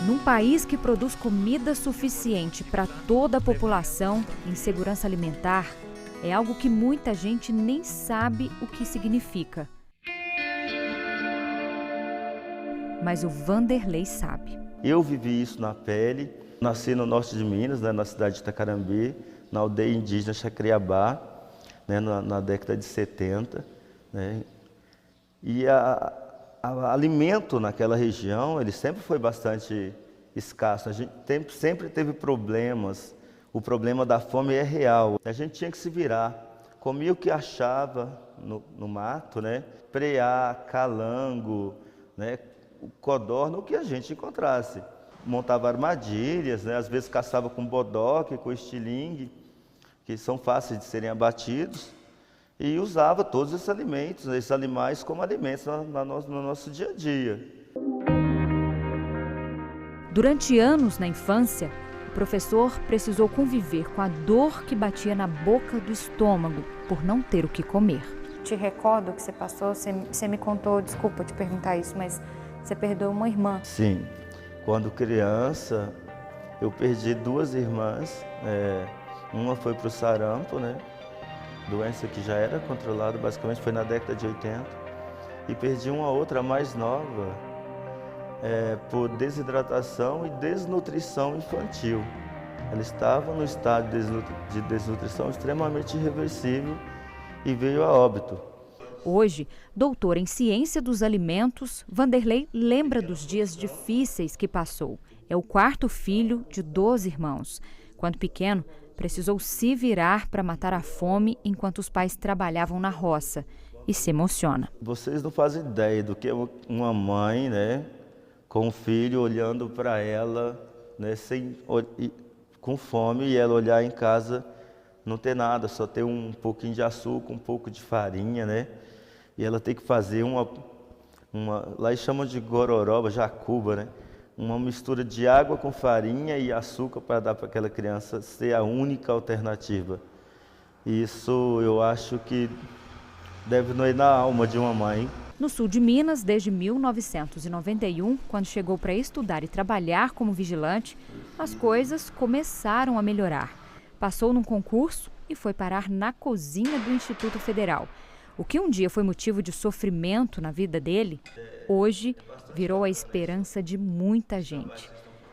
Num país que produz comida suficiente para toda a população, insegurança alimentar é algo que muita gente nem sabe o que significa. Mas o Vanderlei sabe. Eu vivi isso na pele, nasci no norte de Minas, né, na cidade de Itacarambi, na aldeia indígena Chacriabá, né, na década de 70. Né, e alimento naquela região, ele sempre foi bastante escasso. A gente sempre teve problemas. O problema da fome é real. A gente tinha que se virar. Comia o que achava no mato, né? Preá, calango, né? Codorna, o que a gente encontrasse. Montava armadilhas, né? Às vezes caçava com bodoque, com estilingue, que são fáceis de serem abatidos. E usava todos esses alimentos, esses animais como alimentos no nosso dia a dia. Durante anos na infância, o professor precisou conviver com a dor que batia na boca do estômago por não ter o que comer. Te recordo que você passou, você me contou, desculpa te perguntar isso, mas você perdeu uma irmã. Sim, quando criança eu perdi duas irmãs, uma foi para o sarampo, né? Doença que já era controlada, basicamente foi na década de 80, e perdi uma outra mais nova por desidratação e desnutrição infantil. Ela estava no estado de desnutrição extremamente irreversível e veio a óbito. Hoje, doutor em ciência dos alimentos, Vanderlei lembra dos dias difíceis que passou. É o quarto filho de 12 irmãos. Quando pequeno, precisou se virar para matar a fome enquanto os pais trabalhavam na roça e se emociona. Vocês não fazem ideia do que é uma mãe, né, com um filho olhando para ela, né, com fome, e ela olhar em casa, não ter nada, só ter um pouquinho de açúcar, um pouco de farinha, né, e ela tem que fazer lá eles chamam de gororoba, jacuba, né, uma mistura de água com farinha e açúcar para dar para aquela criança ser a única alternativa. Isso eu acho que deve doer na alma de uma mãe. No sul de Minas, desde 1991, quando chegou para estudar e trabalhar como vigilante, as coisas começaram a melhorar. Passou num concurso e foi parar na cozinha do Instituto Federal. O que um dia foi motivo de sofrimento na vida dele, hoje virou a esperança de muita gente.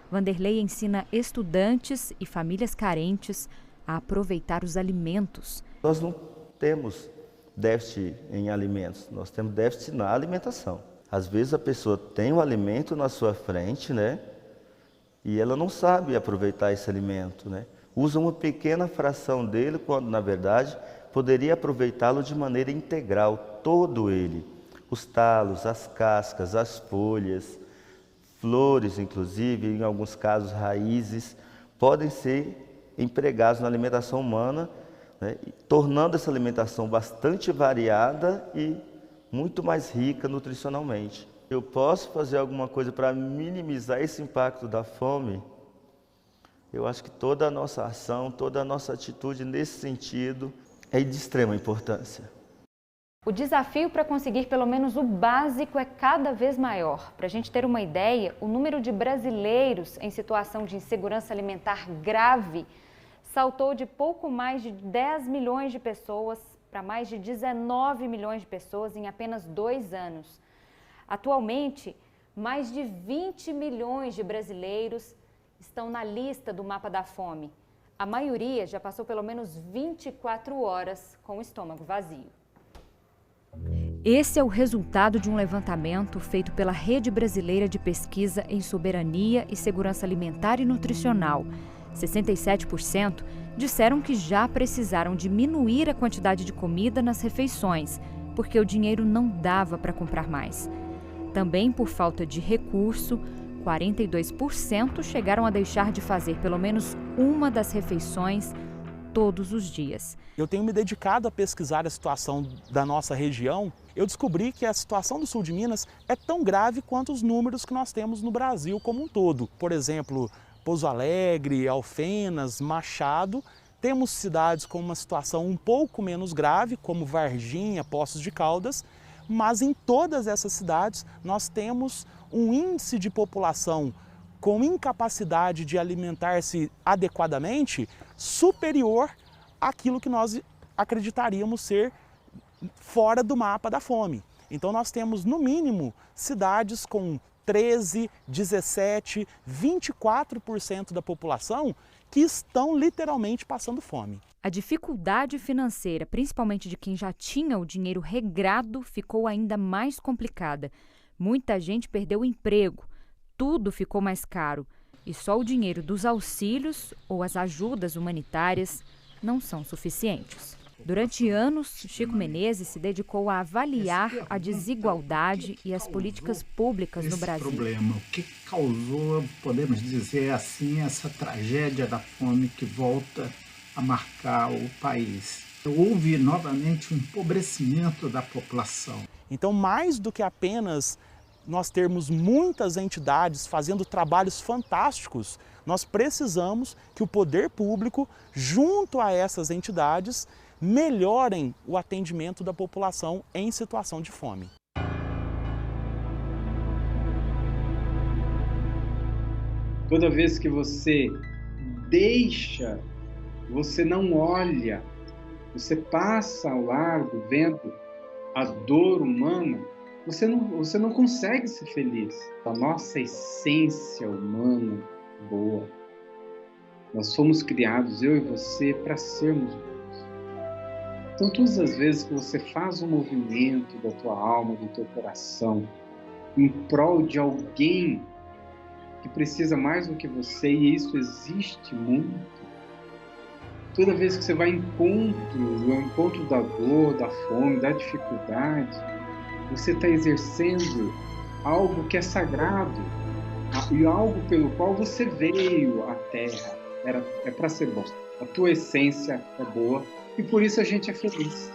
Vanderlei ensina estudantes e famílias carentes a aproveitar os alimentos. Nós não temos déficit em alimentos, nós temos déficit na alimentação. Às vezes a pessoa tem um alimento na sua frente, né? E ela não sabe aproveitar esse alimento, né? Usa uma pequena fração dele, quando na verdade poderia aproveitá-lo de maneira integral, todo ele. Os talos, as cascas, as folhas, flores inclusive, em alguns casos raízes, podem ser empregados na alimentação humana, né, tornando essa alimentação bastante variada e muito mais rica nutricionalmente. Eu posso fazer alguma coisa para minimizar esse impacto da fome? Eu acho que toda a nossa ação, toda a nossa atitude nesse sentido é de extrema importância. O desafio para conseguir pelo menos o básico é cada vez maior. Para a gente ter uma ideia, o número de brasileiros em situação de insegurança alimentar grave saltou de pouco mais de 10 milhões de pessoas para mais de 19 milhões de pessoas em apenas 2 anos. Atualmente, mais de 20 milhões de brasileiros estão na lista do mapa da fome. A maioria já passou pelo menos 24 horas com o estômago vazio. Esse é o resultado de um levantamento feito pela Rede Brasileira de Pesquisa em Soberania e Segurança Alimentar e Nutricional. 67% disseram que já precisaram diminuir a quantidade de comida nas refeições, porque o dinheiro não dava para comprar mais. Também por falta de recurso, 42% chegaram a deixar de fazer pelo menos uma das refeições todos os dias. Eu tenho me dedicado a pesquisar a situação da nossa região. Eu descobri que a situação do sul de Minas é tão grave quanto os números que nós temos no Brasil como um todo. Por exemplo, Pouso Alegre, Alfenas, Machado. Temos cidades com uma situação um pouco menos grave, como Varginha, Poços de Caldas, mas em todas essas cidades nós temos um índice de população com incapacidade de alimentar-se adequadamente superior àquilo que nós acreditaríamos ser fora do mapa da fome. Então nós temos, no mínimo, cidades com 13, 17, 24% da população que estão literalmente passando fome. A dificuldade financeira, principalmente de quem já tinha o dinheiro regrado, ficou ainda mais complicada. Muita gente perdeu o emprego, tudo ficou mais caro e só o dinheiro dos auxílios ou as ajudas humanitárias não são suficientes. Durante anos, Chico Menezes se dedicou a avaliar a desigualdade e as políticas públicas no Brasil. Problema, o que causou, podemos dizer assim, essa tragédia da fome que volta a marcar o país? Houve novamente um empobrecimento da população. Então, mais do que apenas nós termos muitas entidades fazendo trabalhos fantásticos, nós precisamos que o poder público, junto a essas entidades, melhorem o atendimento da população em situação de fome. Toda vez que você deixa, você não olha, você passa ao largo vendo a dor humana, você não consegue ser feliz. A nossa essência humana boa. Nós fomos criados, eu e você, para sermos bons. Então, todas as vezes que você faz um movimento da tua alma, do teu coração, em prol de alguém que precisa mais do que você, e isso existe muito, toda vez que você vai ao encontro da dor, da fome, da dificuldade, você está exercendo algo que é sagrado, e algo pelo qual você veio à Terra. É para ser bom. A tua essência é boa, e por isso a gente é feliz.